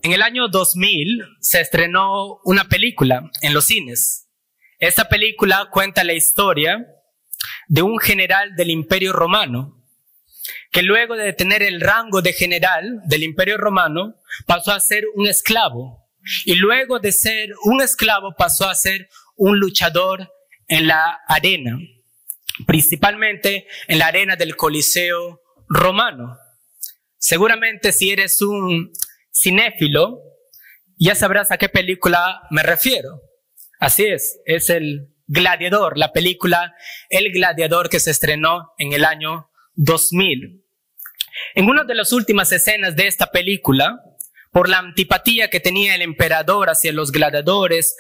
En el año 2000 se estrenó una película en los cines. Esta película cuenta la historia de un general del Imperio Romano que luego de tener el rango de general del Imperio Romano pasó a ser un esclavo, y luego de ser un esclavo pasó a ser un luchador en la arena, principalmente en la arena del Coliseo romano. Seguramente si eres un cinéfilo ya sabrás a qué película me refiero. Así es El Gladiador, la película El Gladiador, que se estrenó en el año 2000. En una de las últimas escenas de esta película, por la antipatía que tenía el emperador hacia los gladiadores,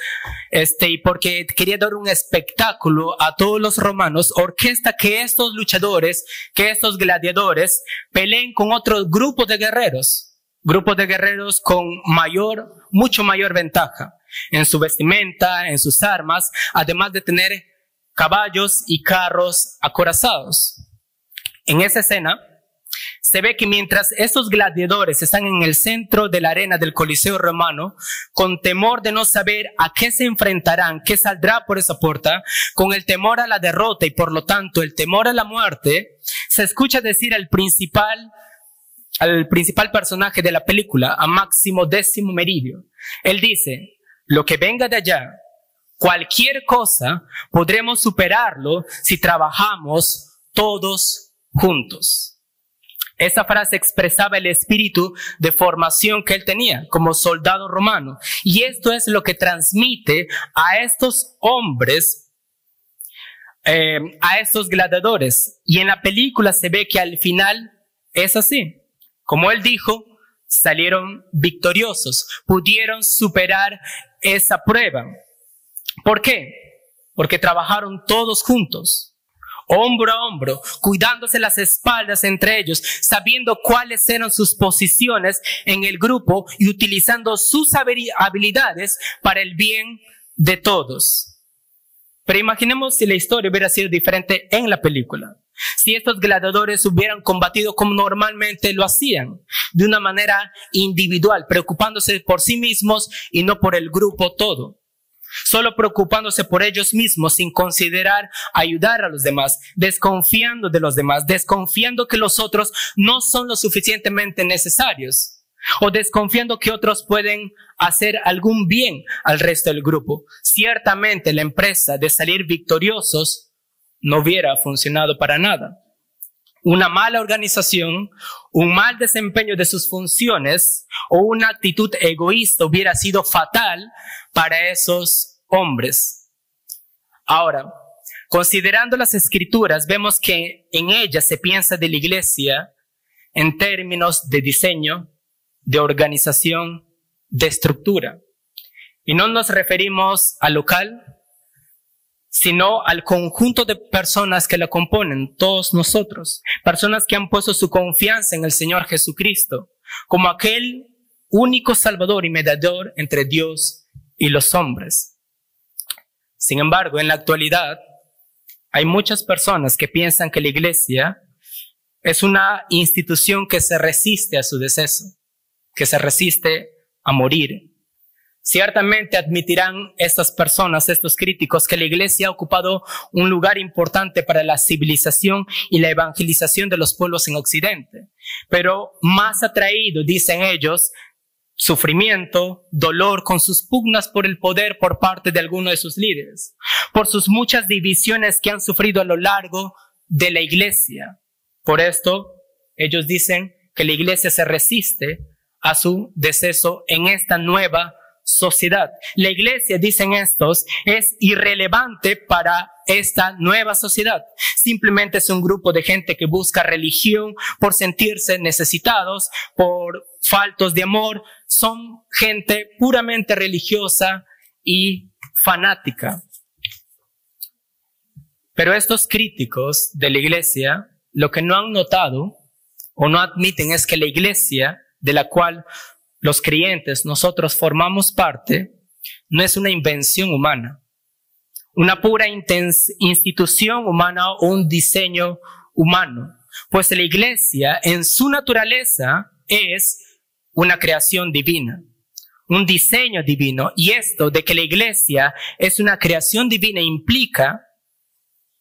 y porque quería dar un espectáculo a todos los romanos, orquesta que estos luchadores, que estos gladiadores peleen con otro grupo de guerreros con mucho mayor ventaja en su vestimenta, en sus armas, además de tener caballos y carros acorazados. En esa escena se ve que mientras estos gladiadores están en el centro de la arena del Coliseo romano, con temor de no saber a qué se enfrentarán, qué saldrá por esa puerta, con el temor a la derrota y por lo tanto el temor a la muerte, se escucha decir al principal personaje de la película, a Máximo Décimo Meridio. Él dice: lo que venga de allá, cualquier cosa, podremos superarlo si trabajamos todos juntos. Esta frase expresaba el espíritu de formación que él tenía como soldado romano. Y esto es lo que transmite a estos hombres, a estos gladiadores. Y en la película se ve que al final es así. Como él dijo, salieron victoriosos, pudieron superar esa prueba. ¿Por qué? Porque trabajaron todos juntos, hombro a hombro, cuidándose las espaldas entre ellos, sabiendo cuáles eran sus posiciones en el grupo y utilizando sus habilidades para el bien de todos. Pero imaginemos si la historia hubiera sido diferente en la película. Si estos gladiadores hubieran combatido como normalmente lo hacían, de una manera individual, preocupándose por sí mismos y no por el grupo todo. Solo preocupándose por ellos mismos sin considerar ayudar a los demás, desconfiando de los demás, desconfiando que los otros no son lo suficientemente necesarios, o desconfiando que otros pueden hacer algún bien al resto del grupo. Ciertamente la empresa de salir victoriosos no hubiera funcionado para nada. Una mala organización, un mal desempeño de sus funciones o una actitud egoísta hubiera sido fatal para esos hombres. Ahora, considerando las Escrituras, vemos que en ellas se piensa de la iglesia en términos de diseño, de organización, de estructura. Y no nos referimos al local, sino al conjunto de personas que la componen, todos nosotros, personas que han puesto su confianza en el Señor Jesucristo como aquel único Salvador y mediador entre Dios y los hombres. Sin embargo, en la actualidad hay muchas personas que piensan que la iglesia es una institución que se resiste a su deceso, que se resiste a morir. Ciertamente admitirán estas personas, estos críticos, que la iglesia ha ocupado un lugar importante para la civilización y la evangelización de los pueblos en Occidente, pero más ha traído, dicen ellos, sufrimiento, dolor con sus pugnas por el poder por parte de algunos de sus líderes, por sus muchas divisiones que han sufrido a lo largo de la iglesia. Por esto, ellos dicen que la iglesia se resiste a su deceso en esta nueva sociedad. La iglesia, dicen estos, es irrelevante para esta nueva sociedad. Simplemente es un grupo de gente que busca religión por sentirse necesitados, por faltos de amor. Son gente puramente religiosa y fanática. Pero estos críticos de la iglesia, lo que no han notado o no admiten es que la iglesia de la cual los creyentes, nosotros formamos parte, no es una invención humana, una pura institución humana o un diseño humano, pues la iglesia en su naturaleza es una creación divina. un diseño divino. Y esto de que la iglesia es una creación divina implica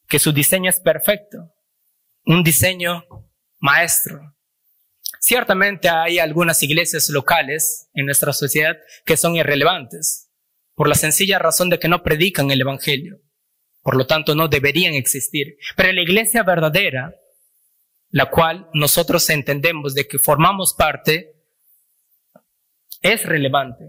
que su diseño es perfecto, un diseño maestro. Ciertamente hay algunas iglesias locales en nuestra sociedad que son irrelevantes, por la sencilla razón de que no predican el evangelio. Por lo tanto, no deberían existir. Pero la iglesia verdadera, la cual nosotros entendemos de que formamos parte, es relevante,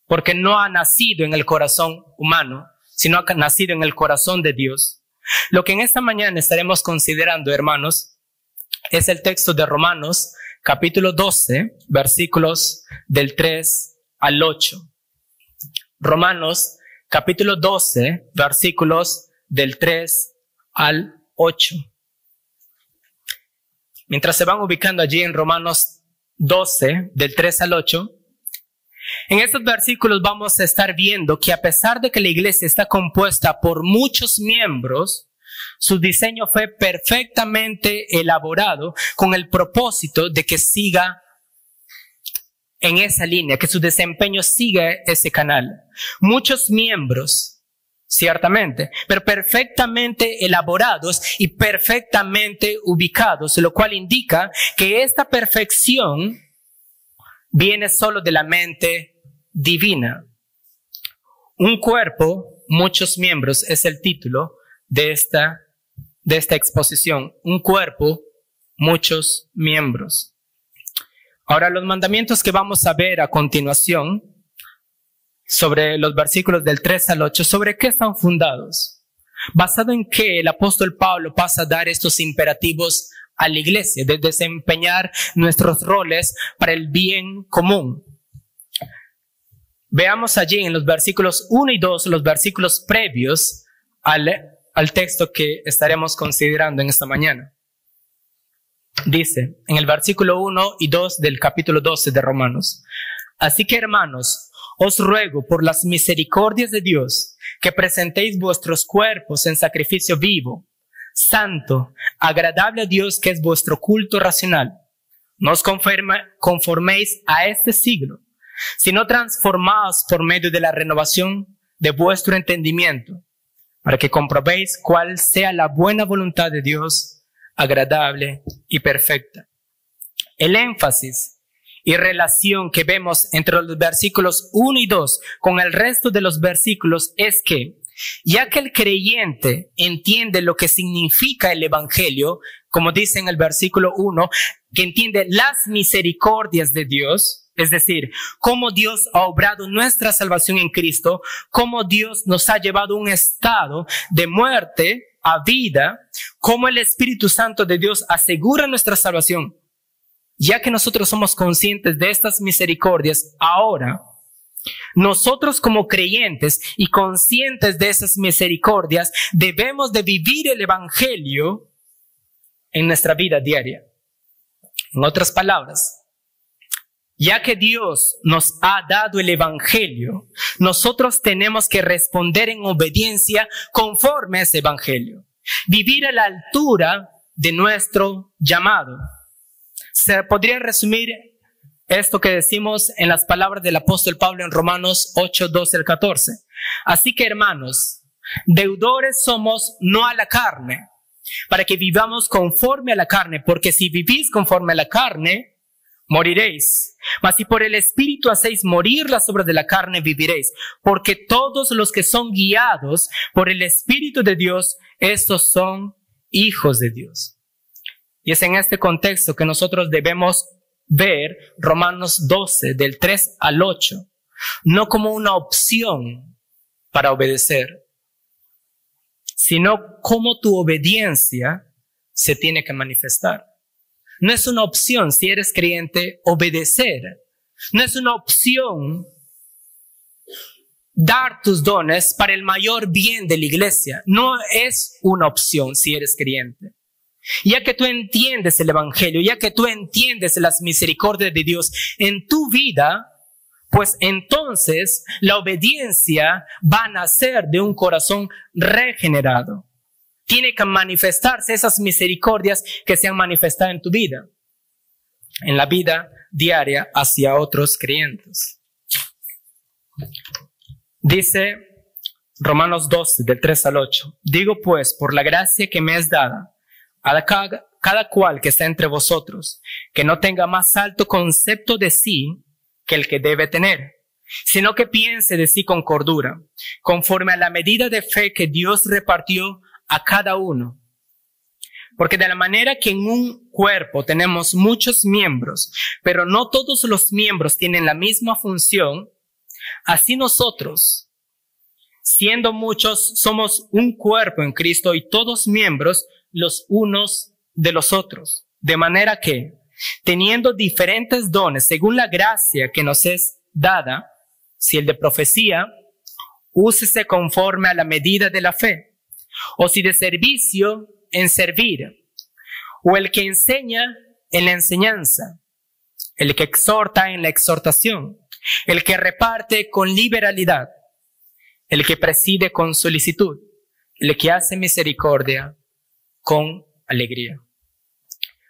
porque no ha nacido en el corazón humano, sino ha nacido en el corazón de Dios. Lo que en esta mañana estaremos considerando, hermanos, es el texto de Romanos, capítulo 12, versículos del 3 al 8. Romanos, capítulo 12, versículos del 3 al 8. Mientras se van ubicando allí en Romanos 12, del 3 al 8, en estos versículos vamos a estar viendo que a pesar de que la iglesia está compuesta por muchos miembros, su diseño fue perfectamente elaborado con el propósito de que siga en esa línea, que su desempeño siga ese canal. Muchos miembros, ciertamente, pero perfectamente elaborados y perfectamente ubicados, lo cual indica que esta perfección viene solo de la mente divina. Un cuerpo, muchos miembros, es el título de esta exposición. Un cuerpo, muchos miembros. Ahora, los mandamientos que vamos a ver a continuación, sobre los versículos del 3 al 8, ¿sobre qué están fundados? Basado en que el apóstol Pablo pasa a dar estos imperativos a la iglesia, de desempeñar nuestros roles para el bien común. Veamos allí en los versículos 1 y 2, los versículos previos al texto que estaremos considerando en esta mañana. Dice, en el versículo 1 y 2 del capítulo 12 de Romanos: así que, hermanos, os ruego por las misericordias de Dios que presentéis vuestros cuerpos en sacrificio vivo, santo, agradable a Dios, que es vuestro culto racional. No os conforméis a este siglo, sino transformaos por medio de la renovación de vuestro entendimiento, para que comprobéis cuál sea la buena voluntad de Dios, agradable y perfecta. El énfasis y relación que vemos entre los versículos 1 y 2 con el resto de los versículos es que, ya que el creyente entiende lo que significa el evangelio, como dice en el versículo 1, que entiende las misericordias de Dios, es decir, cómo Dios ha obrado nuestra salvación en Cristo, cómo Dios nos ha llevado a un estado de muerte a vida, cómo el Espíritu Santo de Dios asegura nuestra salvación. Ya que nosotros somos conscientes de estas misericordias, ahora nosotros como creyentes y conscientes de esas misericordias debemos de vivir el evangelio en nuestra vida diaria. En otras palabras, ya que Dios nos ha dado el evangelio, nosotros tenemos que responder en obediencia conforme a ese evangelio. Vivir a la altura de nuestro llamado. Se podría resumir esto que decimos en las palabras del apóstol Pablo en Romanos 8, 12 al 14. Así que, hermanos, deudores somos no a la carne, para que vivamos conforme a la carne, porque si vivís conforme a la carne, moriréis. Mas si por el Espíritu hacéis morir las obras de la carne, viviréis. Porque todos los que son guiados por el Espíritu de Dios, estos son hijos de Dios. Y es en este contexto que nosotros debemos ver Romanos 12, del 3 al 8, no como una opción para obedecer, sino como tu obediencia se tiene que manifestar. No es una opción, si eres creyente, obedecer. No es una opción dar tus dones para el mayor bien de la iglesia. No es una opción si eres creyente. Ya que tú entiendes el evangelio, ya que tú entiendes las misericordias de Dios en tu vida, pues entonces la obediencia va a nacer de un corazón regenerado. Tiene que manifestarse esas misericordias que se han manifestado en tu vida, en la vida diaria hacia otros creyentes. Dice Romanos 12, del 3 al 8. Digo pues, por la gracia que me es dada, a cada cual que está entre vosotros, que no tenga más alto concepto de sí que el que debe tener, sino que piense de sí con cordura, conforme a la medida de fe que Dios repartió a cada uno. Porque de la manera que en un cuerpo tenemos muchos miembros, pero no todos los miembros tienen la misma función, así nosotros, siendo muchos, somos un cuerpo en Cristo y todos miembros los unos de los otros. De manera que, teniendo diferentes dones según la gracia que nos es dada, si el de profecía, úsese conforme a la medida de la fe, o si de servicio, en servir, o el que enseña en la enseñanza, el que exhorta en la exhortación, el que reparte con liberalidad, el que preside con solicitud, el que hace misericordia con alegría.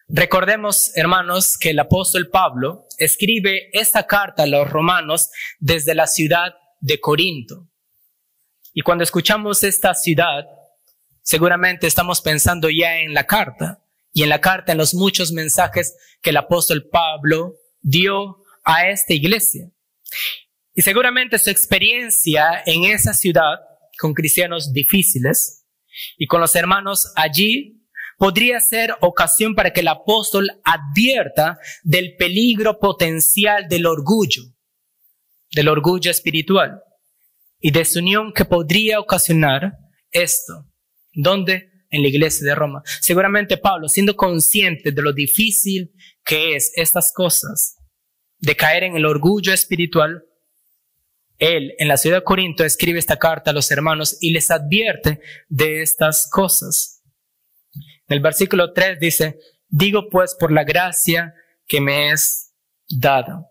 Recordemos, hermanos, que el apóstol Pablo escribe esta carta a los romanos desde la ciudad de Corinto. Y cuando escuchamos esta ciudad, seguramente estamos pensando ya en la carta, y en la carta, en los muchos mensajes que el apóstol Pablo dio a esta iglesia. Y seguramente su experiencia en esa ciudad, con cristianos difíciles y con los hermanos allí, podría ser ocasión para que el apóstol advierta del peligro potencial del orgullo espiritual y desunión que podría ocasionar esto. ¿Dónde? En la iglesia de Roma. Seguramente Pablo, siendo consciente de lo difícil que es estas cosas, de caer en el orgullo espiritual, él en la ciudad de Corinto escribe esta carta a los hermanos y les advierte de estas cosas. En el versículo 3 dice, digo pues por la gracia que me es dada.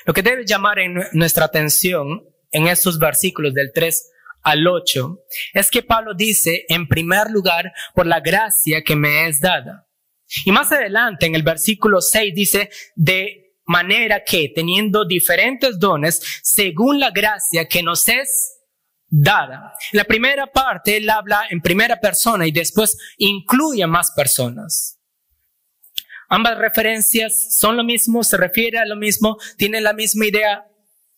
Lo que debe llamar nuestra atención en estos versículos del 3 al 8, es que Pablo dice, en primer lugar, por la gracia que me es dada. Y más adelante, en el versículo 6, dice, de manera que, teniendo diferentes dones, según la gracia que nos es dada. En la primera parte, él habla en primera persona y después incluye a más personas. ¿Ambas referencias son lo mismo? ¿Se refiere a lo mismo? ¿Tienen la misma idea?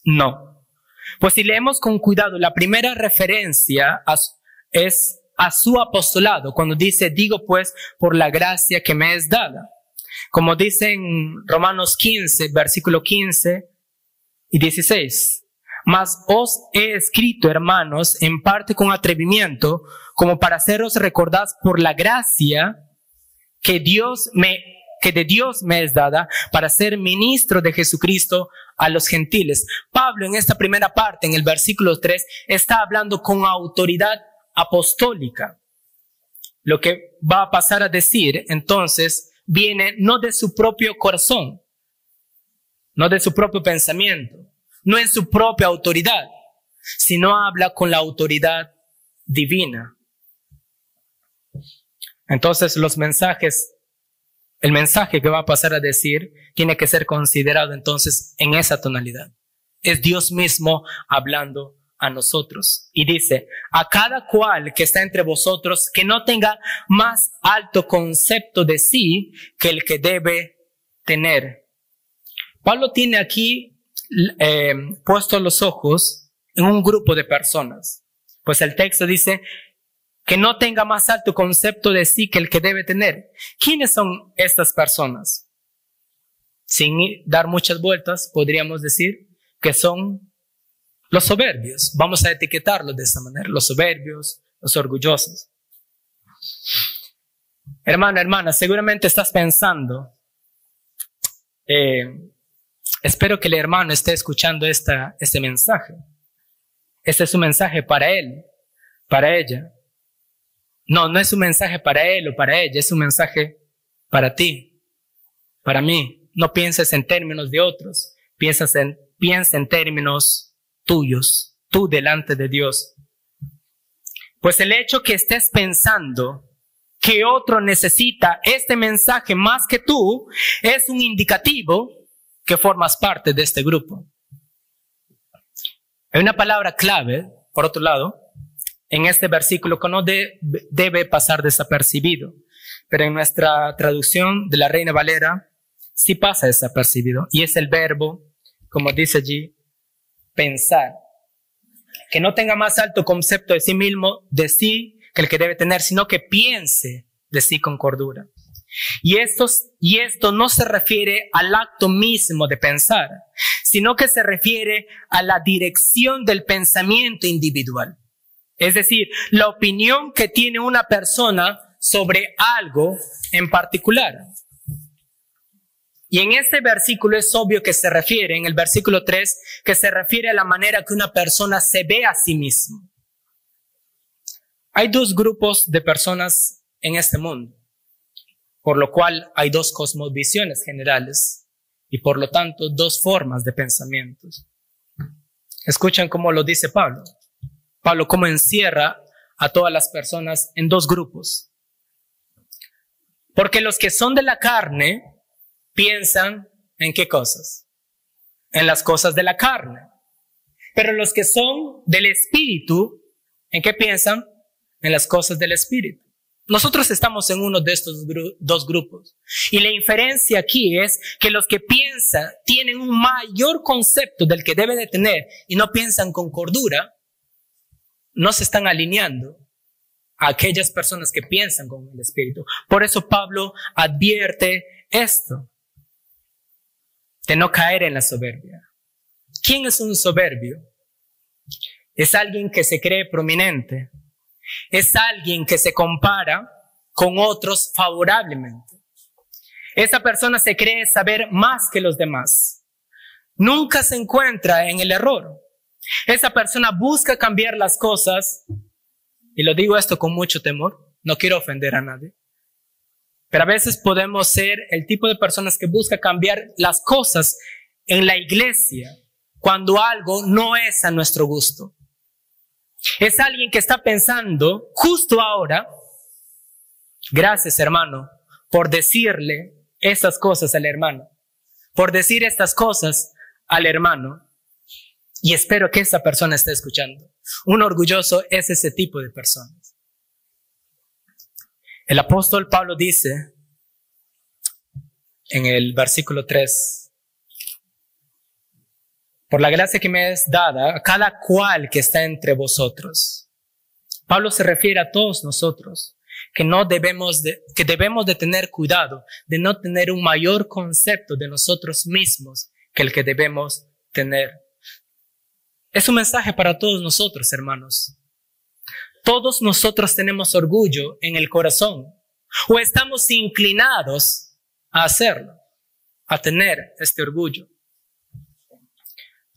No. Pues si leemos con cuidado, la primera referencia es a su apostolado, cuando dice, digo pues por la gracia que me es dada. Como dice en Romanos 15, versículo 15 y 16. Mas os he escrito, hermanos, en parte con atrevimiento, como para haceros recordar por la gracia que de Dios me es dada para ser ministro de Jesucristo a los gentiles. Pablo en esta primera parte, en el versículo 3, está hablando con autoridad apostólica. Lo que va a pasar a decir, entonces, viene no de su propio corazón, no de su propio pensamiento, no en su propia autoridad, sino habla con la autoridad divina. Entonces, el mensaje que va a pasar a decir tiene que ser considerado entonces en esa tonalidad. Es Dios mismo hablando a nosotros. Y dice, a cada cual que está entre vosotros que no tenga más alto concepto de sí que el que debe tener. Pablo tiene aquí puesto los ojos en un grupo de personas. Pues el texto dice, que no tenga más alto concepto de sí que el que debe tener. ¿Quiénes son estas personas? Sin dar muchas vueltas, podríamos decir que son los soberbios. Vamos a etiquetarlos de esta manera. Los soberbios, los orgullosos. Hermano, hermana, seguramente estás pensando, espero que el hermano esté escuchando este mensaje. Este es un mensaje para él, para ella. No, no es un mensaje para él o para ella, es un mensaje para ti, para mí. No pienses en términos de otros, piensa en términos tuyos, tú delante de Dios. Pues el hecho que estés pensando que otro necesita este mensaje más que tú es un indicativo que formas parte de este grupo. Hay una palabra clave, por otro lado, en este versículo que no debe pasar desapercibido, pero en nuestra traducción de la Reina Valera sí pasa desapercibido, y es el verbo, como dice allí, pensar. Que no tenga más alto concepto de sí mismo, de sí, que el que debe tener, sino que piense de sí con cordura. Y esto no se refiere al acto mismo de pensar, sino que se refiere a la dirección del pensamiento individual. Es decir, la opinión que tiene una persona sobre algo en particular. Y en este versículo es obvio que se refiere, en el versículo 3, que se refiere a la manera que una persona se ve a sí mismo. Hay dos grupos de personas en este mundo, por lo cual hay dos cosmovisiones generales y por lo tanto dos formas de pensamientos. Escuchen cómo lo dice Pablo. Pablo cómo encierra a todas las personas en dos grupos. Porque los que son de la carne piensan ¿en qué cosas? En las cosas de la carne. Pero los que son del Espíritu, ¿en qué piensan? En las cosas del Espíritu. Nosotros estamos en uno de estos dos grupos. Y la inferencia aquí es que los que piensan tienen un mayor concepto del que debe de tener y no piensan con cordura, no se están alineando a aquellas personas que piensan con el Espíritu. Por eso Pablo advierte esto, de no caer en la soberbia. ¿Quién es un soberbio? Es alguien que se cree prominente. Es alguien que se compara con otros favorablemente. Esa persona se cree saber más que los demás. Nunca se encuentra en el error. Esa persona busca cambiar las cosas, y lo digo esto con mucho temor, no quiero ofender a nadie, pero a veces podemos ser el tipo de personas que busca cambiar las cosas en la iglesia cuando algo no es a nuestro gusto. Es alguien que está pensando justo ahora, gracias hermano, por decirle estas cosas al hermano, por decir estas cosas al hermano, y espero que esa persona esté escuchando. Un orgulloso es ese tipo de personas. El apóstol Pablo dice en el versículo 3, por la gracia que me es dada a cada cual que está entre vosotros. Pablo se refiere a todos nosotros, que debemos de tener cuidado de no tener un mayor concepto de nosotros mismos que el que debemos tener. Es un mensaje para todos nosotros, hermanos. Todos nosotros tenemos orgullo en el corazón, o estamos inclinados a hacerlo, a tener este orgullo.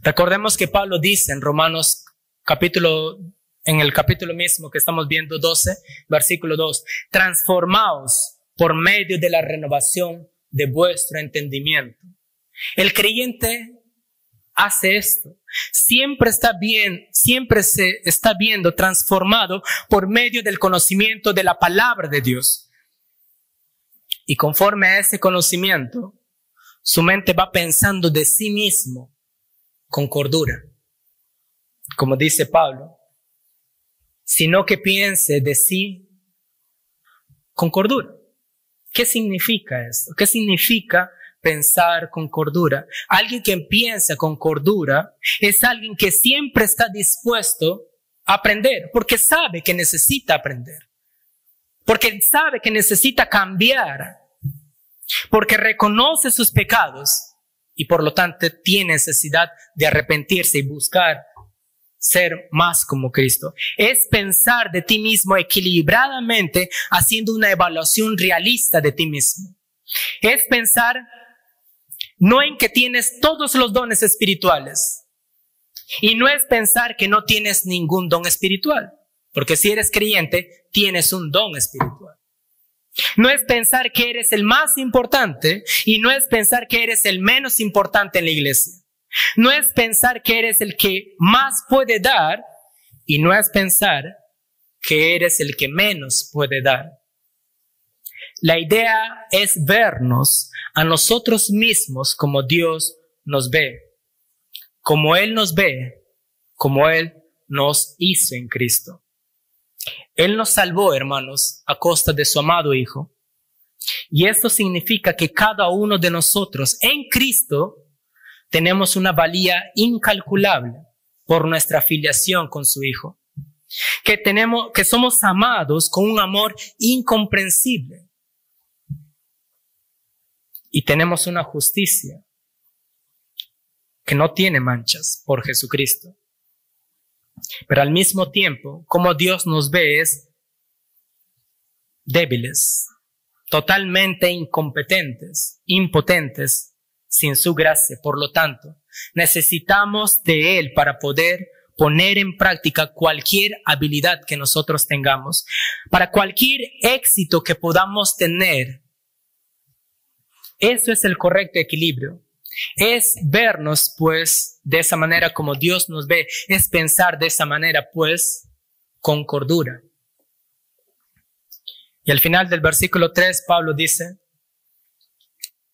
Recordemos que Pablo dice en Romanos en el capítulo mismo que estamos viendo 12, versículo 2, transformaos por medio de la renovación de vuestro entendimiento. El creyente hace esto. Siempre se está viendo transformado por medio del conocimiento de la palabra de Dios. Y conforme a ese conocimiento, su mente va pensando de sí mismo con cordura. Como dice Pablo, sino que piense de sí con cordura. ¿Qué significa esto? ¿Qué significa pensar con cordura? Alguien que piensa con cordura es alguien que siempre está dispuesto a aprender, porque sabe que necesita aprender, porque sabe que necesita cambiar, porque reconoce sus pecados y por lo tanto tiene necesidad de arrepentirse y buscar ser más como Cristo. Es pensar de ti mismo equilibradamente, haciendo una evaluación realista de ti mismo. Es pensar no en que tienes todos los dones espirituales, y no es pensar que no tienes ningún don espiritual, porque si eres creyente, tienes un don espiritual. No es pensar que eres el más importante, y no es pensar que eres el menos importante en la iglesia. No es pensar que eres el que más puede dar, y no es pensar que eres el que menos puede dar. La idea es vernos a nosotros mismos como Dios nos ve, como Él nos ve, como Él nos hizo en Cristo. Él nos salvó, hermanos, a costa de su amado Hijo. Y esto significa que cada uno de nosotros en Cristo tenemos una valía incalculable por nuestra filiación con su Hijo. Que somos amados con un amor incomprensible. Y tenemos una justicia que no tiene manchas por Jesucristo. Pero al mismo tiempo, como Dios nos ve es débiles, totalmente incompetentes, impotentes, sin su gracia. Por lo tanto, necesitamos de Él para poder poner en práctica cualquier habilidad que nosotros tengamos, para cualquier éxito que podamos tener. Eso es el correcto equilibrio. Es vernos, pues, de esa manera como Dios nos ve. Es pensar de esa manera, pues, con cordura. Y al final del versículo 3, Pablo dice,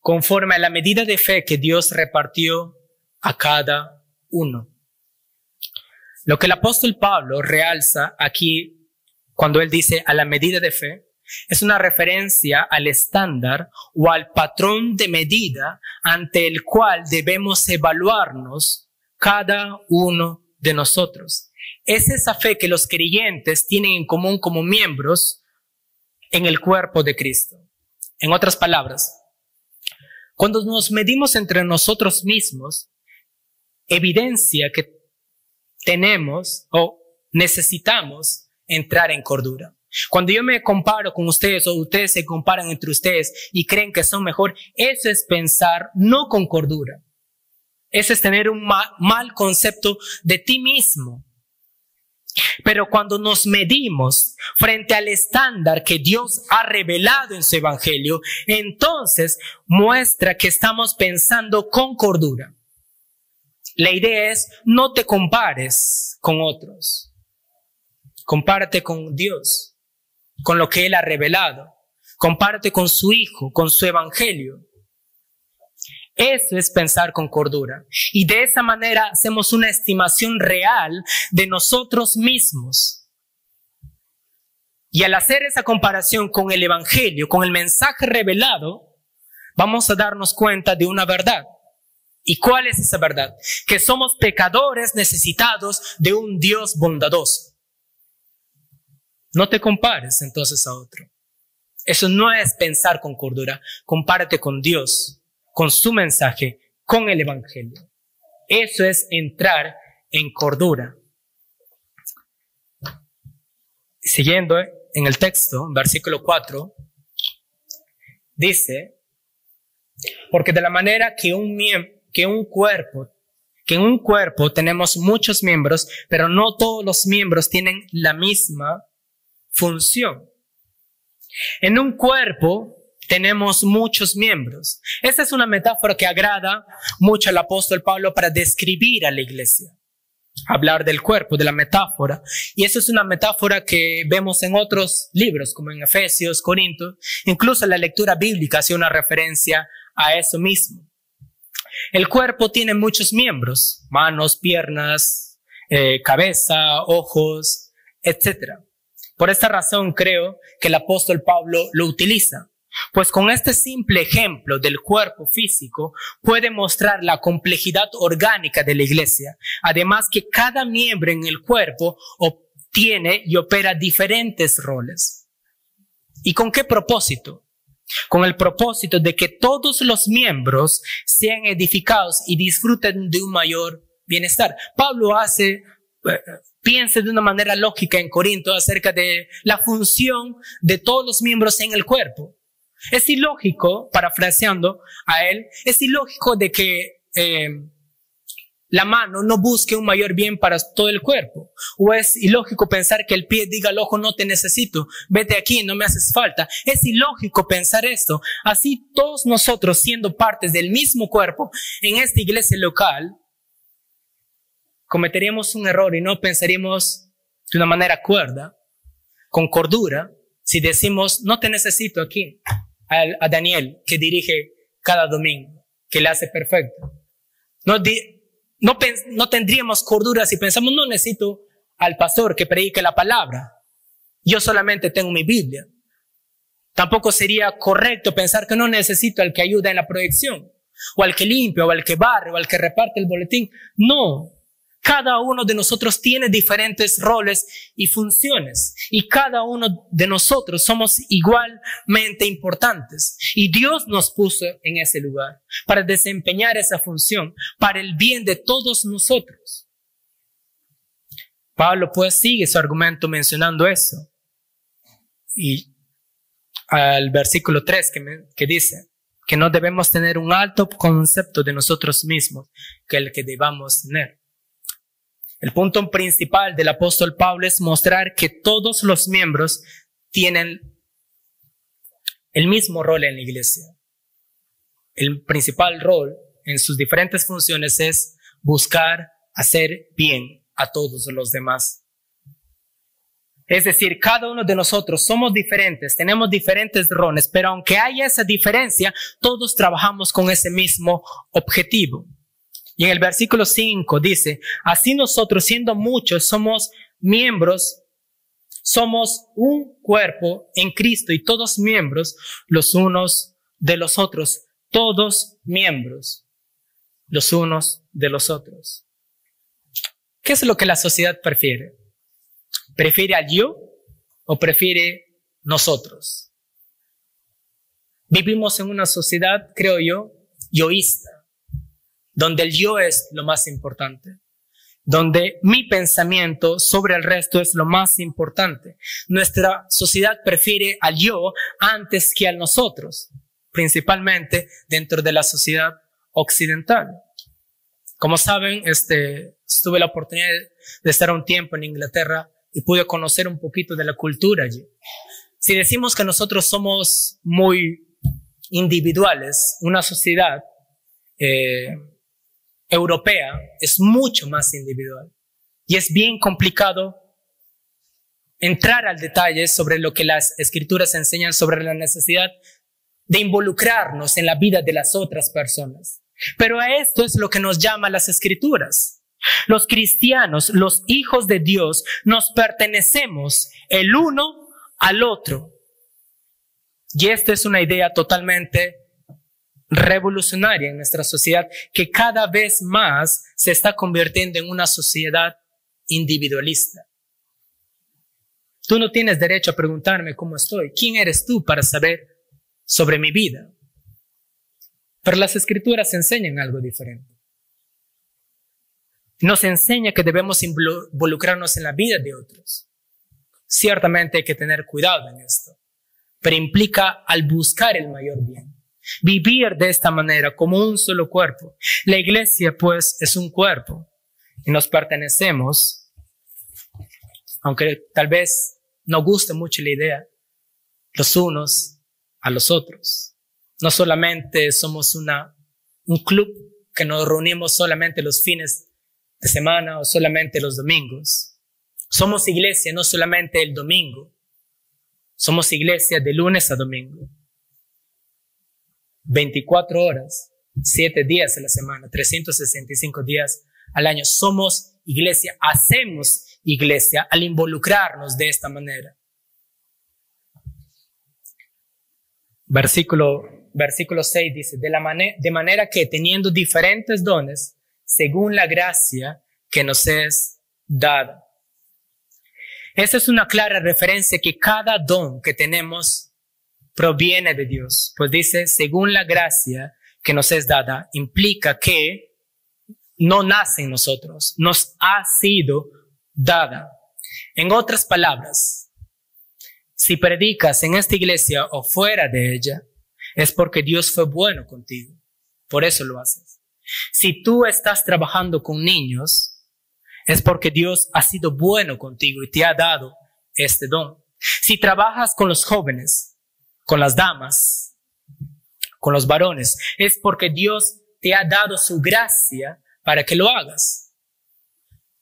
conforme a la medida de fe que Dios repartió a cada uno. Lo que el apóstol Pablo realza aquí, cuando él dice a la medida de fe, es una referencia al estándar o al patrón de medida ante el cual debemos evaluarnos cada uno de nosotros. Es esa fe que los creyentes tienen en común como miembros en el cuerpo de Cristo. En otras palabras, cuando nos medimos entre nosotros mismos, evidencia que tenemos o necesitamos entrar en cordura. Cuando yo me comparo con ustedes o ustedes se comparan entre ustedes y creen que son mejor, eso es pensar no con cordura. Eso es tener un mal concepto de ti mismo. Pero cuando nos medimos frente al estándar que Dios ha revelado en su evangelio, entonces muestra que estamos pensando con cordura. La idea es no te compares con otros. Compárate con Dios, con lo que Él ha revelado. Compárate con su Hijo, con su evangelio. Eso es pensar con cordura. Y de esa manera hacemos una estimación real de nosotros mismos. Y al hacer esa comparación con el evangelio, con el mensaje revelado, vamos a darnos cuenta de una verdad. ¿Y cuál es esa verdad? Que somos pecadores necesitados de un Dios bondadoso. No te compares entonces a otro. Eso no es pensar con cordura. Compárate con Dios, con su mensaje, con el evangelio. Eso es entrar en cordura. Siguiendo en el texto, versículo 4, dice, porque de la manera que en un cuerpo tenemos muchos miembros, pero no todos los miembros tienen la misma función. En un cuerpo tenemos muchos miembros. Esta es una metáfora que agrada mucho al apóstol Pablo para describir a la iglesia. Hablar del cuerpo, de la metáfora. Y eso es una metáfora que vemos en otros libros, como en Efesios, Corintios. Incluso la lectura bíblica hace una referencia a eso mismo. El cuerpo tiene muchos miembros, manos, piernas, cabeza, ojos, etc. Por esta razón creo que el apóstol Pablo lo utiliza, pues con este simple ejemplo del cuerpo físico puede mostrar la complejidad orgánica de la iglesia. Además que cada miembro en el cuerpo obtiene y opera diferentes roles. ¿Y con qué propósito? Con el propósito de que todos los miembros sean edificados y disfruten de un mayor bienestar. Pablo piensa de una manera lógica en Corinto acerca de la función de todos los miembros en el cuerpo. Es ilógico, parafraseando a él, es ilógico de que la mano no busque un mayor bien para todo el cuerpo. O es ilógico pensar que el pie diga al ojo, no te necesito, vete aquí, no me haces falta. Es ilógico pensar esto. Así todos nosotros, siendo partes del mismo cuerpo en esta iglesia local, cometeríamos un error y no pensaríamos de una manera cuerda, con cordura, si decimos, no te necesito aquí, a Daniel, que dirige cada domingo, que le hace perfecto. no tendríamos cordura si pensamos, no necesito al pastor que predique la palabra. Yo solamente tengo mi Biblia. Tampoco sería correcto pensar que no necesito al que ayuda en la proyección, o al que limpia, o al que barre, o al que reparte el boletín. No. Cada uno de nosotros tiene diferentes roles y funciones, y cada uno de nosotros somos igualmente importantes. Y Dios nos puso en ese lugar para desempeñar esa función, para el bien de todos nosotros. Pablo pues sigue su argumento mencionando eso. Y al versículo 3 que dice que no debemos tener un alto concepto de nosotros mismos que el que debamos tener. El punto principal del apóstol Pablo es mostrar que todos los miembros tienen el mismo rol en la iglesia. El principal rol en sus diferentes funciones es buscar hacer bien a todos los demás. Es decir, cada uno de nosotros somos diferentes, tenemos diferentes roles, pero aunque haya esa diferencia, todos trabajamos con ese mismo objetivo. Y en el versículo 5 dice, así nosotros siendo muchos somos miembros, somos un cuerpo en Cristo y todos miembros los unos de los otros, todos miembros los unos de los otros. ¿Qué es lo que la sociedad prefiere? ¿Prefiere al yo o prefiere nosotros? Vivimos en una sociedad, creo yo, yoísta, donde el yo es lo más importante, donde mi pensamiento sobre el resto es lo más importante. Nuestra sociedad prefiere al yo antes que a nosotros, principalmente dentro de la sociedad occidental. Como saben, tuve la oportunidad de estar un tiempo en Inglaterra y pude conocer un poquito de la cultura allí. Si decimos que nosotros somos muy individuales, una sociedad europea es mucho más individual y es bien complicado entrar al detalle sobre lo que las escrituras enseñan sobre la necesidad de involucrarnos en la vida de las otras personas. Pero a esto es lo que nos llama las escrituras. Los cristianos, los hijos de Dios, nos pertenecemos el uno al otro. Y esta es una idea totalmente revolucionaria en nuestra sociedad que cada vez más se está convirtiendo en una sociedad individualista. Tú no tienes derecho a preguntarme cómo estoy. ¿Quién eres tú para saber sobre mi vida? Pero las escrituras enseñan algo diferente. Nos enseña que debemos involucrarnos en la vida de otros. Ciertamente hay que tener cuidado en esto, pero implica al buscar el mayor bien. Vivir de esta manera como un solo cuerpo. La iglesia pues es un cuerpo y nos pertenecemos, aunque tal vez no guste mucho la idea, los unos a los otros. No solamente somos un club que nos reunimos solamente los fines de semana o solamente los domingos. Somos iglesia no solamente el domingo, somos iglesia de lunes a domingo. 24 horas, 7 días a la semana, 365 días al año. Somos iglesia, hacemos iglesia al involucrarnos de esta manera. Versículo 6 dice, de manera que teniendo diferentes dones, según la gracia que nos es dada. Esa es una clara referencia que cada don que tenemos proviene de Dios. Pues dice, según la gracia que nos es dada, implica que no nace en nosotros, nos ha sido dada. En otras palabras, si predicas en esta iglesia o fuera de ella, es porque Dios fue bueno contigo. Por eso lo haces. Si tú estás trabajando con niños, es porque Dios ha sido bueno contigo y te ha dado este don. Si trabajas con los jóvenes, con las damas, con los varones, es porque Dios te ha dado su gracia para que lo hagas.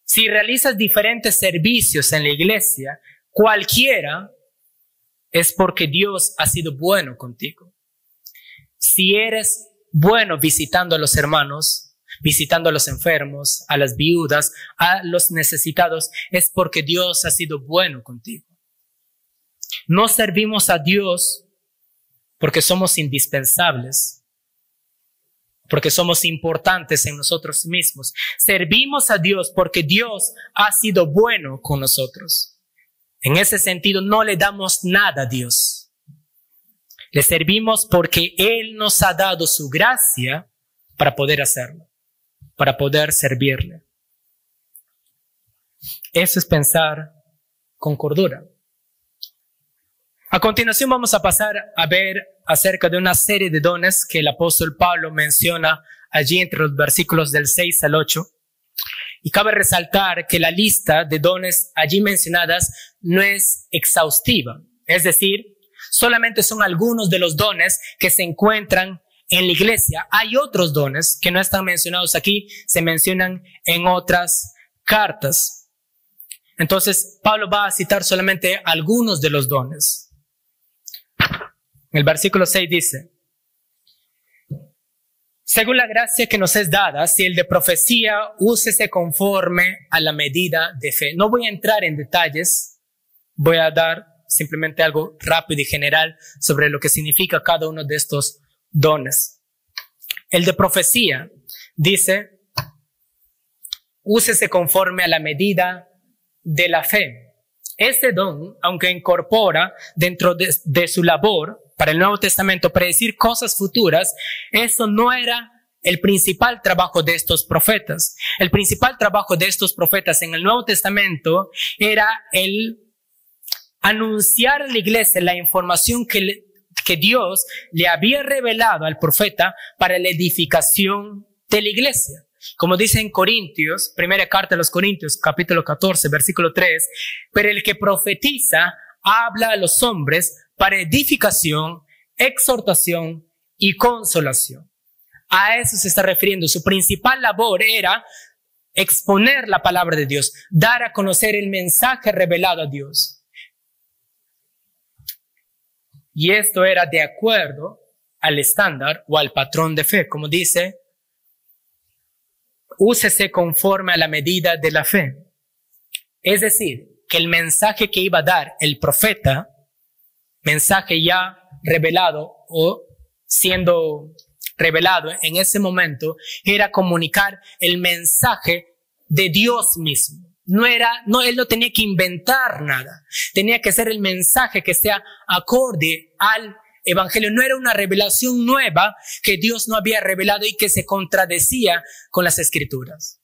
Si realizas diferentes servicios en la iglesia, cualquiera, es porque Dios ha sido bueno contigo. Si eres bueno visitando a los hermanos, visitando a los enfermos, a las viudas, a los necesitados, es porque Dios ha sido bueno contigo. No servimos a Dios porque somos indispensables, porque somos importantes en nosotros mismos. Servimos a Dios porque Dios ha sido bueno con nosotros. En ese sentido, no le damos nada a Dios. Le servimos porque Él nos ha dado su gracia para poder hacerlo, para poder servirle. Eso es pensar con cordura. A continuación vamos a pasar a ver acerca de una serie de dones que el apóstol Pablo menciona allí entre los versículos del 6 al 8. Y cabe resaltar que la lista de dones allí mencionadas no es exhaustiva. Es decir, solamente son algunos de los dones que se encuentran en la iglesia. Hay otros dones que no están mencionados aquí, se mencionan en otras cartas. Entonces, Pablo va a citar solamente algunos de los dones. El versículo 6 dice: según la gracia que nos es dada, si el de profecía, úsese conforme a la medida de fe. No voy a entrar en detalles, voy a dar simplemente algo rápido y general sobre lo que significa cada uno de estos dones. El de profecía dice: úsese conforme a la medida de la fe. Este don, aunque incorpora dentro de su labor para el Nuevo Testamento predecir cosas futuras, eso no era el principal trabajo de estos profetas. El principal trabajo de estos profetas en el Nuevo Testamento era el anunciar a la iglesia la información que Dios le había revelado al profeta para la edificación de la iglesia. Como dice en Corintios, primera carta a los Corintios, capítulo 14, versículo 3, pero el que profetiza habla a los hombres para edificación, exhortación y consolación. A eso se está refiriendo. Su principal labor era exponer la palabra de Dios, dar a conocer el mensaje revelado a Dios. Y esto era de acuerdo al estándar o al patrón de fe, como dice: úsese conforme a la medida de la fe. Es decir, que el mensaje que iba a dar el profeta, mensaje ya revelado o siendo revelado en ese momento, era comunicar el mensaje de Dios mismo. Él no tenía que inventar nada. Tenía que ser el mensaje que sea acorde al evangelio. No era una revelación nueva que Dios no había revelado y que se contradecía con las escrituras.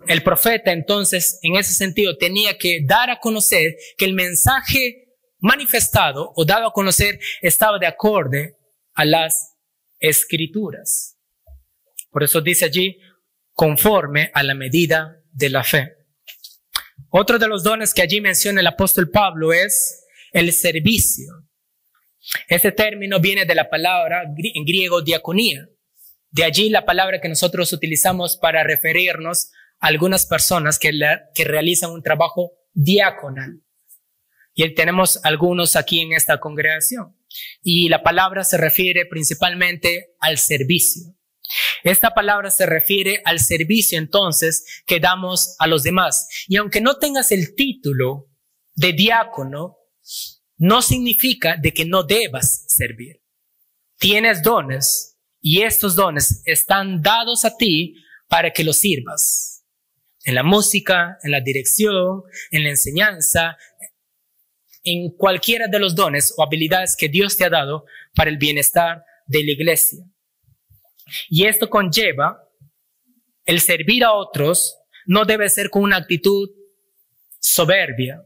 El profeta, entonces, en ese sentido, tenía que dar a conocer que el mensaje manifestado o dado a conocer estaba de acorde a las escrituras. Por eso dice allí: conforme a la medida de la fe. Otro de los dones que allí menciona el apóstol Pablo es el servicio. Este término viene de la palabra en griego diaconía. De allí la palabra que nosotros utilizamos para referirnos a algunas personas que realizan un trabajo diaconal. Y tenemos algunos aquí en esta congregación. Y la palabra se refiere principalmente al servicio. Esta palabra se refiere al servicio entonces que damos a los demás. Y aunque no tengas el título de diácono, no significa de que no debas servir. Tienes dones y estos dones están dados a ti para que los sirvas. En la música, en la dirección, en la enseñanza, en cualquiera de los dones o habilidades que Dios te ha dado para el bienestar de la iglesia. Y esto conlleva el servir a otros. No debe ser con una actitud soberbia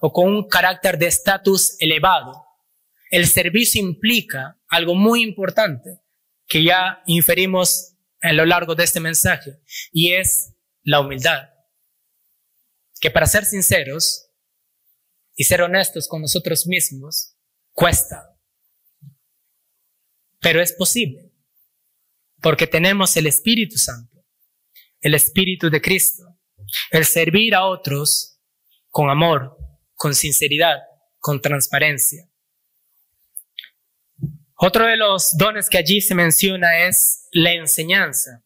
o con un carácter de estatus elevado. El servicio implica algo muy importante que ya inferimos a lo largo de este mensaje, y es la humildad. Que para ser sinceros y ser honestos con nosotros mismos, cuesta. Pero es posible, porque tenemos el Espíritu Santo, el Espíritu de Cristo, el servir a otros con amor, con sinceridad, con transparencia. Otro de los dones que allí se menciona es la enseñanza.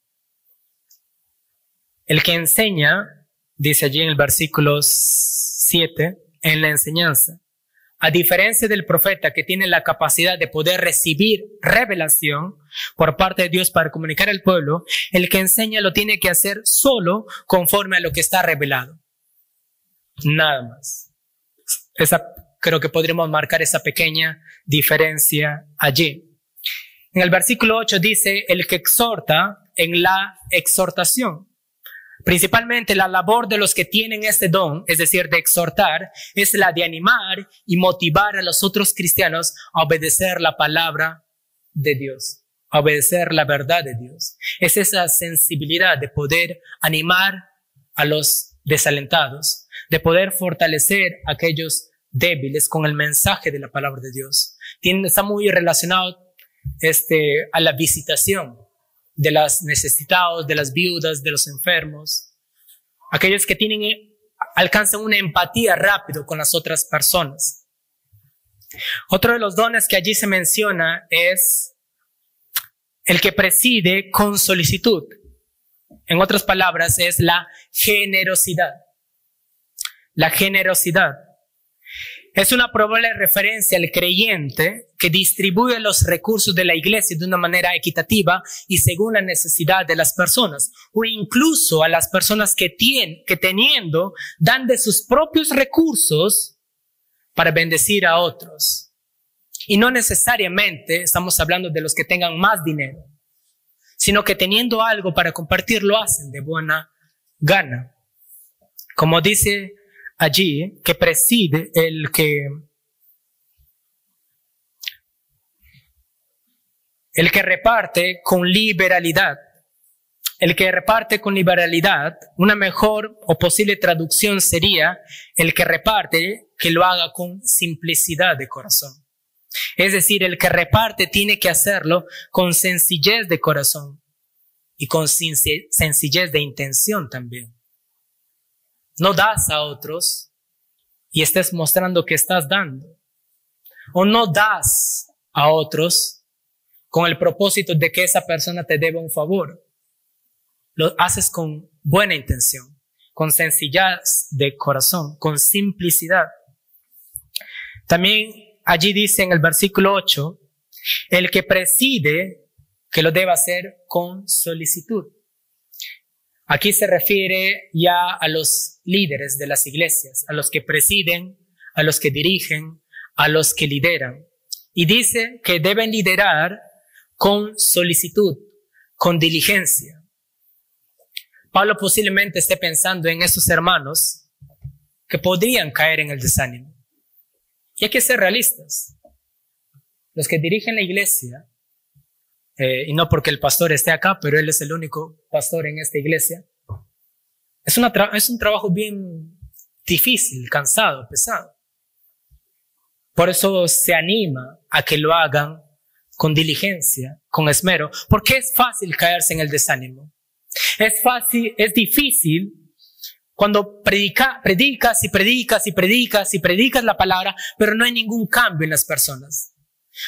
El que enseña, dice allí en el versículo 7, en la enseñanza, a diferencia del profeta que tiene la capacidad de poder recibir revelación por parte de Dios para comunicar al pueblo, el que enseña lo tiene que hacer solo conforme a lo que está revelado. Nada más. Creo que podríamos marcar esa pequeña diferencia allí. En el versículo 8 dice, el que exhorta en la exhortación. Principalmente la labor de los que tienen este don, es decir, de exhortar, es la de animar y motivar a los otros cristianos a obedecer la palabra de Dios, a obedecer la verdad de Dios. Es esa sensibilidad de poder animar a los desalentados, de poder fortalecer a aquellos débiles con el mensaje de la palabra de Dios. Está muy relacionado a la visitación de los necesitados, de las viudas, de los enfermos, aquellos que alcanzan una empatía rápido con las otras personas. Otro de los dones que allí se menciona es el que preside con solicitud. En otras palabras, es la generosidad. La generosidad es una probable referencia al creyente que distribuye los recursos de la iglesia de una manera equitativa y según la necesidad de las personas, o incluso a las personas que teniendo dan de sus propios recursos para bendecir a otros. Y no necesariamente estamos hablando de los que tengan más dinero, sino que teniendo algo para compartir lo hacen de buena gana. Como dice allí, que preside el que reparte con liberalidad. El que reparte con liberalidad, una mejor o posible traducción sería el que reparte, que lo haga con simplicidad de corazón. Es decir, el que reparte tiene que hacerlo con sencillez de corazón y con sencillez de intención también. No das a otros y estés mostrando que estás dando. O no das a otros con el propósito de que esa persona te deba un favor. Lo haces con buena intención, con sencillez de corazón, con simplicidad. También allí dice en el versículo 8, el que preside que lo deba hacer con solicitud. Aquí se refiere ya a los líderes de las iglesias, a los que presiden, a los que dirigen, a los que lideran. Y dice que deben liderar con solicitud, con diligencia. Pablo posiblemente esté pensando en esos hermanos que podrían caer en el desánimo. Y hay que ser realistas. Los que dirigen la iglesia, y no porque el pastor esté acá, pero él es el único pastor en esta iglesia, es un trabajo bien difícil, cansado, pesado. Por eso se anima a que lo hagan con diligencia, con esmero, porque es fácil caerse en el desánimo. Es difícil cuando predicas la palabra, pero no hay ningún cambio en las personas.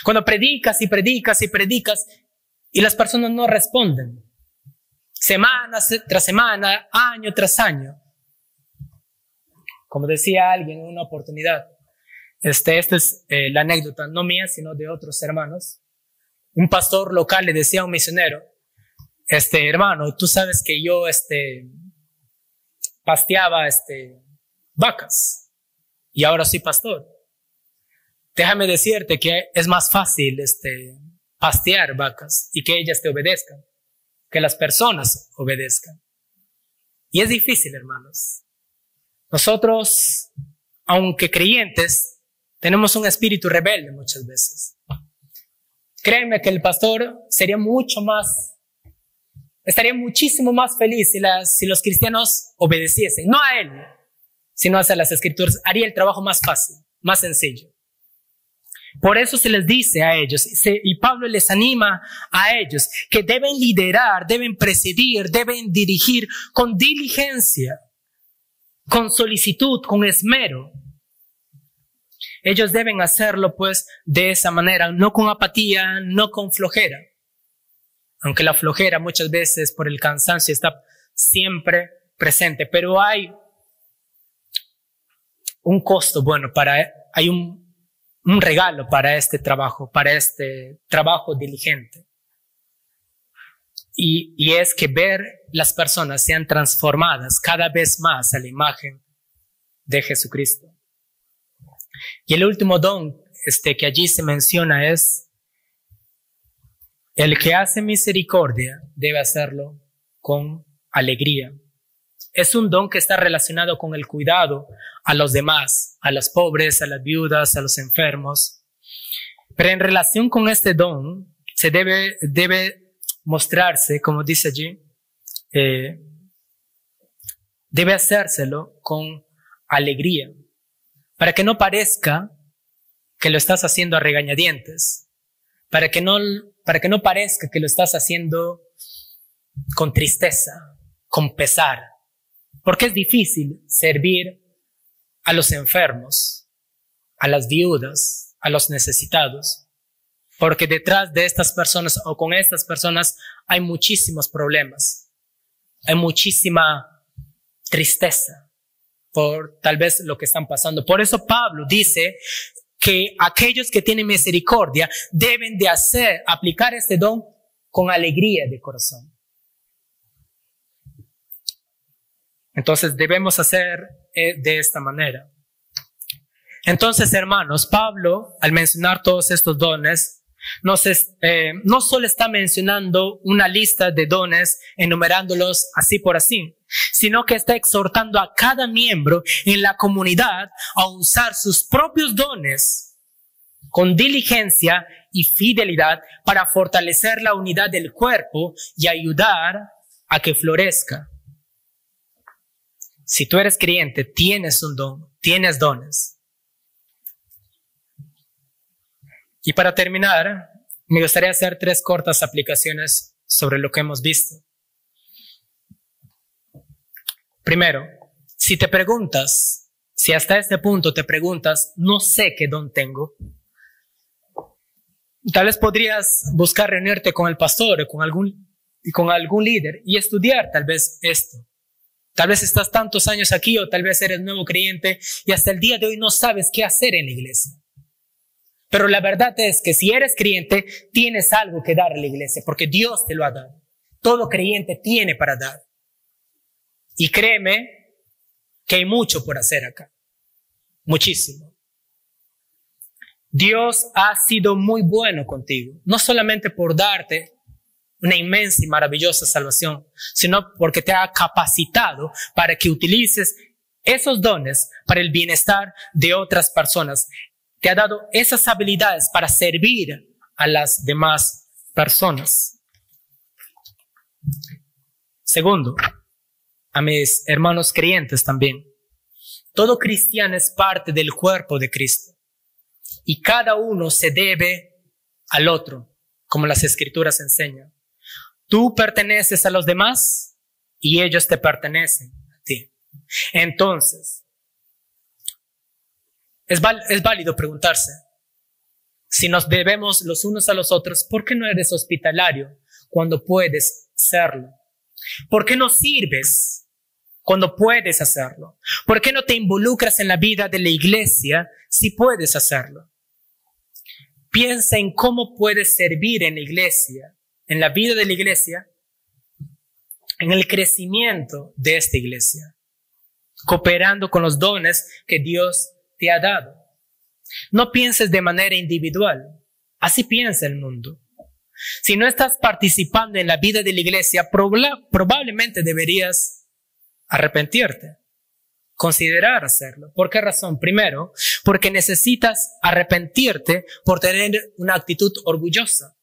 Cuando predicas y las personas no responden. Semana tras semana, año tras año. Como decía alguien en una oportunidad, esta es la anécdota, no mía, sino de otros hermanos. Un pastor local le decía a un misionero, hermano, tú sabes que yo pasteaba vacas y ahora soy pastor. Déjame decirte que es más fácil pastear vacas y que ellas te obedezcan, que las personas obedezcan. Y es difícil, hermanos. Nosotros, aunque creyentes, tenemos un espíritu rebelde muchas veces. Créanme que el pastor estaría muchísimo más feliz si los cristianos obedeciesen, no a él, sino a las escrituras. Haría el trabajo más fácil, más sencillo. Por eso se les dice a ellos, y Pablo les anima a ellos, que deben liderar, deben presidir, deben dirigir con diligencia, con solicitud, con esmero. Ellos deben hacerlo pues de esa manera, no con apatía, no con flojera. Aunque la flojera muchas veces por el cansancio siempre presente, pero hay un costo, hay un regalo para este trabajo diligente. Y es que ver las personas sean transformadas cada vez más a la imagen de Jesucristo. Y el último don que allí se menciona es: el que hace misericordia debe hacerlo con alegría. Es un don que está relacionado con el cuidado a los demás, a los pobres, a las viudas, a los enfermos. Pero en relación con este don, se debe mostrarse, como dice allí, debe hacérselo con alegría, para que no parezca que lo estás haciendo a regañadientes, para que no parezca que lo estás haciendo con tristeza, con pesar, porque es difícil servir a los enfermos, a las viudas, a los necesitados, porque detrás de estas personas o con estas personas hay muchísimos problemas, hay muchísima tristeza por tal vez lo que están pasando. Por eso Pablo dice que aquellos que tienen misericordia deben de aplicar este don con alegría de corazón. Entonces debemos hacer de esta manera. Entonces, hermanos, Pablo, al mencionar todos estos dones, no solo está mencionando una lista de dones, enumerándolos así por así, sino que está exhortando a cada miembro en la comunidad a usar sus propios dones con diligencia y fidelidad para fortalecer la unidad del cuerpo y ayudar a que florezca. Si tú eres creyente, tienes un don, tienes dones. Y para terminar, me gustaría hacer 3 cortas aplicaciones sobre lo que hemos visto. Primero, si hasta este punto te preguntas, no sé qué don tengo, tal vez podrías buscar reunirte con el pastor o con algún líder y estudiar tal vez esto. Tal vez estás tantos años aquí o tal vez eres nuevo creyente y hasta el día de hoy no sabes qué hacer en la iglesia. Pero la verdad es que si eres creyente, tienes algo que dar a la iglesia porque Dios te lo ha dado. Todo creyente tiene para dar. Y créeme que hay mucho por hacer acá. Muchísimo. Dios ha sido muy bueno contigo. No solamente por darte una inmensa y maravillosa salvación, sino porque te ha capacitado para que utilices esos dones para el bienestar de otras personas. Te ha dado esas habilidades para servir a las demás personas. Segundo, a mis hermanos creyentes también. Todo cristiano es parte del cuerpo de Cristo y cada uno se debe al otro, como las Escrituras enseñan. Tú perteneces a los demás y ellos te pertenecen a ti. Entonces, es válido preguntarse, si nos debemos los unos a los otros, ¿por qué no eres hospitalario cuando puedes serlo? ¿Por qué no sirves cuando puedes hacerlo? ¿Por qué no te involucras en la vida de la iglesia si puedes hacerlo? Piensa en cómo puedes servir en la iglesia, en la vida de la iglesia, en el crecimiento de esta iglesia, cooperando con los dones que Dios te ha dado. No pienses de manera individual, así piensa el mundo. Si no estás participando en la vida de la iglesia, probablemente deberías arrepentirte, considerar hacerlo. ¿Por qué razón? Primero, porque necesitas arrepentirte por tener una actitud orgullosa,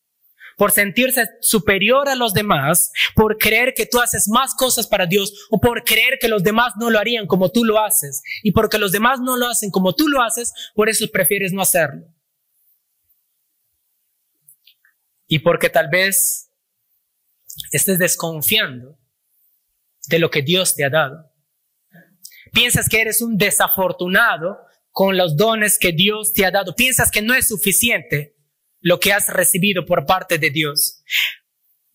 por sentirse superior a los demás, por creer que tú haces más cosas para Dios o por creer que los demás no lo harían como tú lo haces. Y porque los demás no lo hacen como tú lo haces, por eso prefieres no hacerlo. Y porque tal vez estés desconfiando de lo que Dios te ha dado. Piensas que eres un desafortunado con los dones que Dios te ha dado. Piensas que no es suficiente lo que has recibido por parte de Dios.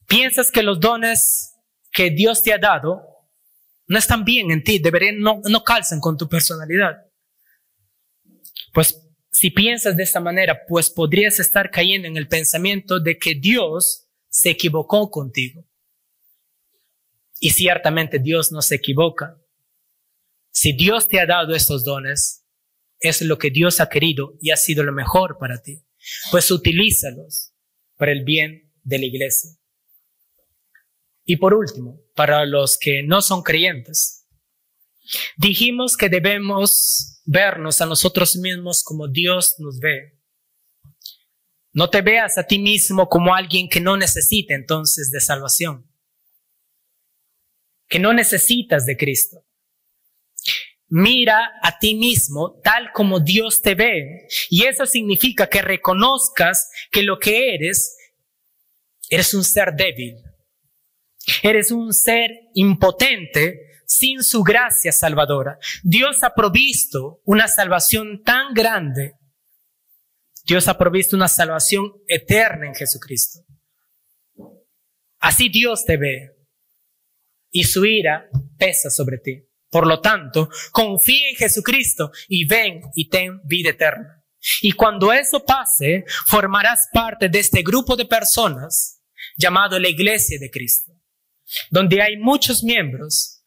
Piensas que los dones que Dios te ha dado no están bien en ti, no calzan con tu personalidad. Pues si piensas de esta manera, pues podrías estar cayendo en el pensamiento de que Dios se equivocó contigo. Y ciertamente Dios no se equivoca. Si Dios te ha dado estos dones, es lo que Dios ha querido y ha sido lo mejor para ti. Pues utilízalos para el bien de la iglesia. Y por último, para los que no son creyentes, dijimos que debemos vernos a nosotros mismos como Dios nos ve. No te veas a ti mismo como alguien que no necesita entonces de salvación, que no necesitas de Cristo. Mira a ti mismo tal como Dios te ve, y eso significa que reconozcas que lo que eres un ser débil. Eres un ser impotente sin su gracia salvadora. Dios ha provisto una salvación tan grande. Dios ha provisto una salvación eterna en Jesucristo. Así Dios te ve y su ira pesa sobre ti. Por lo tanto, confía en Jesucristo y ven y ten vida eterna. Y cuando eso pase, formarás parte de este grupo de personas llamado la Iglesia de Cristo, donde hay muchos miembros,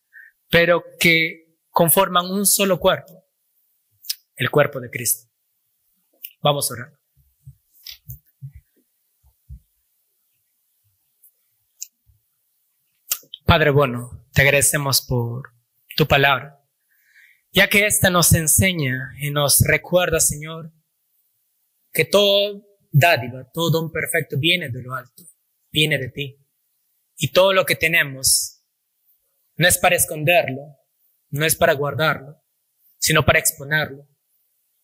pero que conforman un solo cuerpo, el cuerpo de Cristo. Vamos a orar. Padre bueno, te agradecemos por tu palabra, ya que esta nos enseña y nos recuerda, Señor, que todo dádiva, todo don perfecto viene de lo alto, viene de ti. Y todo lo que tenemos no es para esconderlo, no es para guardarlo, sino para exponerlo,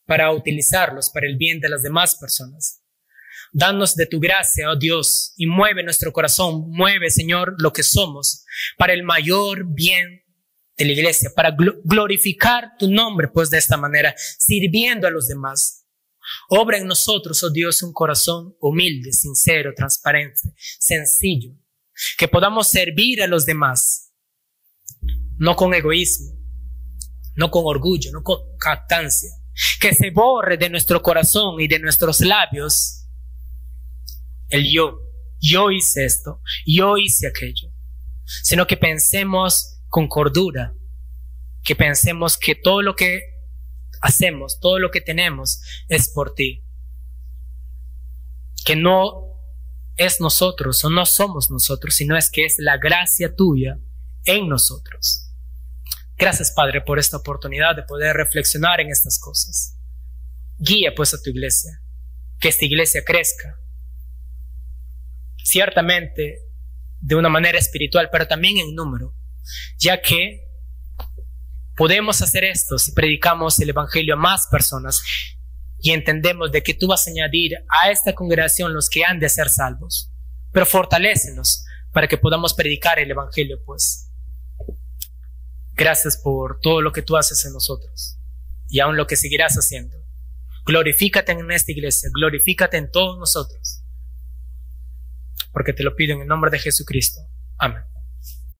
para utilizarlos para el bien de las demás personas. Danos de tu gracia, oh Dios, y mueve nuestro corazón, mueve, Señor, lo que somos para el mayor bien de la iglesia, para glorificar tu nombre, pues de esta manera, sirviendo a los demás. Obra en nosotros, oh Dios, un corazón humilde, sincero, transparente, sencillo, que podamos servir a los demás, no con egoísmo, no con orgullo, no con jactancia, que se borre de nuestro corazón y de nuestros labios el yo hice esto, yo hice aquello, sino que pensemos con cordura, que pensemos que todo lo que hacemos, todo lo que tenemos es por ti, que no es nosotros o no somos nosotros, sino es que es la gracia tuya en nosotros. Gracias, Padre, por esta oportunidad de poder reflexionar en estas cosas. Guía pues a tu iglesia, que esta iglesia crezca, ciertamente de una manera espiritual, pero también en número, ya que podemos hacer esto si predicamos el evangelio a más personas y entendemos de que tú vas a añadir a esta congregación los que han de ser salvos, pero fortalécenos para que podamos predicar el evangelio, pues. Gracias por todo lo que tú haces en nosotros y aún lo que seguirás haciendo. Glorifícate en esta iglesia, glorifícate en todos nosotros, porque te lo pido en el nombre de Jesucristo. Amén.